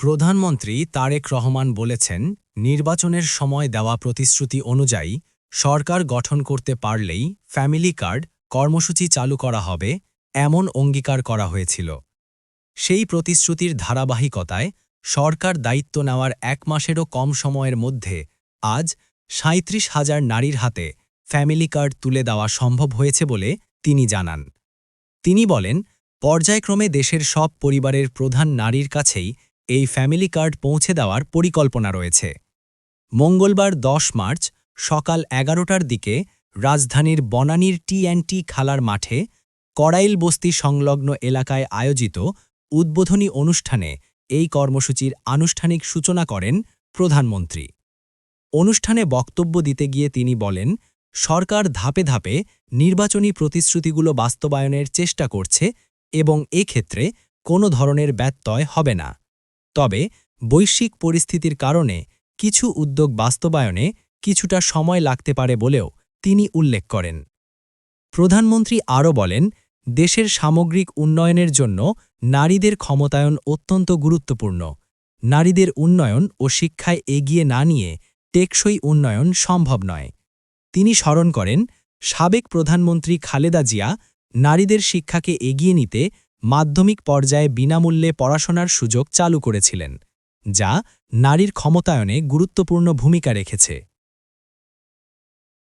প্রধানমন্ত্রী তারেক রহমান বলেছেন, নির্বাচনের সময় দেওয়া প্রতিশ্রুতি অনুযায়ী সরকার গঠন করতে পারলেই ফ্যামিলি কার্ড কর্মসূচি চালু করা হবে, এমন অঙ্গীকার করা হয়েছিল। সেই প্রতিশ্রুতির ধারাবাহিকতায় সরকার দায়িত্ব নেওয়ার ১ মাসেরও কম সময়ের মধ্যে আজ ৩৭,০০০ নারীর হাতে ফ্যামিলি কার্ড তুলে দেওয়া সম্ভব হয়েছে বলে তিনি জানান। তিনি বলেন, পর্যায়ক্রমে দেশের সব পরিবারের প্রধান নারীর কাছেই এই ফ্যামিলি কার্ড পৌঁছে দেওয়ার পরিকল্পনা রয়েছে। মঙ্গলবার ১০ মার্চ সকাল ১১টার দিকে রাজধানীর বনানীর টি&টি খালার মাঠে কড়াইল বস্তি সংলগ্ন এলাকায় আয়োজিত উদ্বোধনী অনুষ্ঠানে এই কর্মসূচির আনুষ্ঠানিক সূচনা করেন প্রধানমন্ত্রী। অনুষ্ঠানে বক্তব্য দিতে গিয়ে তিনি বলেন, সরকার ধাপে ধাপে নির্বাচনী প্রতিশ্রুতিগুলো বাস্তবায়নের চেষ্টা করছে এবং এক্ষেত্রে কোনো ধরনের ব্যত্যয় হবে না। তবে বৈশ্বিক পরিস্থিতির কারণে কিছু উদ্যোগ বাস্তবায়নে কিছুটা সময় লাগতে পারে বলেও তিনি উল্লেখ করেন। প্রধানমন্ত্রী আরও বলেন, দেশের সামগ্রিক উন্নয়নের জন্য নারীদের ক্ষমতায়ন অত্যন্ত গুরুত্বপূর্ণ। নারীদের উন্নয়ন ও শিক্ষায় এগিয়ে না নিয়ে টেকসই উন্নয়ন সম্ভব নয়। তিনি স্মরণ করেন, সাবেক প্রধানমন্ত্রী খালেদা জিয়া নারীদের শিক্ষাকে এগিয়ে নিতে মাধ্যমিক পর্যায়ে বিনামূল্যে পড়াশোনার সুযোগ চালু করেছিলেন, যা নারীর ক্ষমতায়নে গুরুত্বপূর্ণ ভূমিকা রেখেছে।